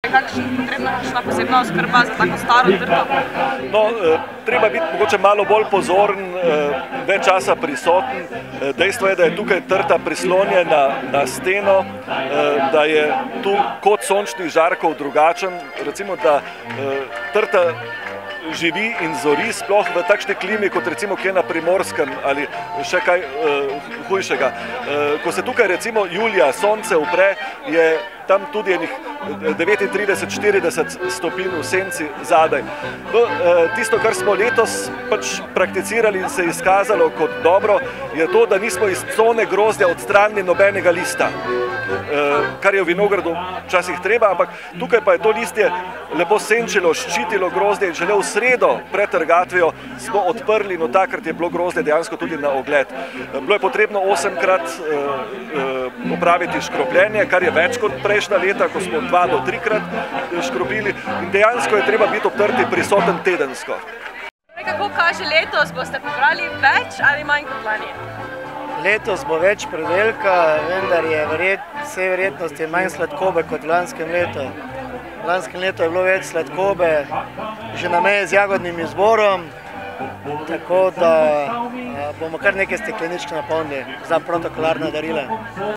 je potrebna kakšna posebna oskrba za tako staro trto? No, treba biti mogoče malo bolj pozoren, več časa prisoten. Dejstvo je, da je tukaj trta prislonjena na steno, da je tu kot sončnih žarkov drugačen. Recimo, da trta živi in zori sploh v takšni klimi, kot recimo kje na Primorskem ali še kaj hujšega. Ko se tukaj recimo julija sonce upre, je tam tudi enih 39–40 stopinj v senci zadaj. No, tisto, kar smo letos pač prakticirali in se izkazalo kot dobro, je to, da nismo iz cone grozdja odstranili nobenega lista, kar je v vinogradu včasih treba, ampak tukaj pa je to listje lepo senčilo, ščitilo grozdje in šele v sredo pred trgatvijo smo odprli, no takrat je bilo grozdje dejansko tudi na ogled. Bilo je potrebno 8-krat opraviti škropljenje, kar je več kot prejšnja leta, ko smo 2 do 3-krat škropili in dejansko je treba biti ob trti prisoten tedensko. Kako kaže letos, boste pobrali več ali manj kot lani? Letos bo več pridelka, vendar je vsej verjetnosti manj sladkobe kot v lanskem letu. V lanskem letu je bilo več sladkobe, že na meji z jagodnim izborom, tako da bomo kar nekaj stekleničk napolnili za protokolarna darila.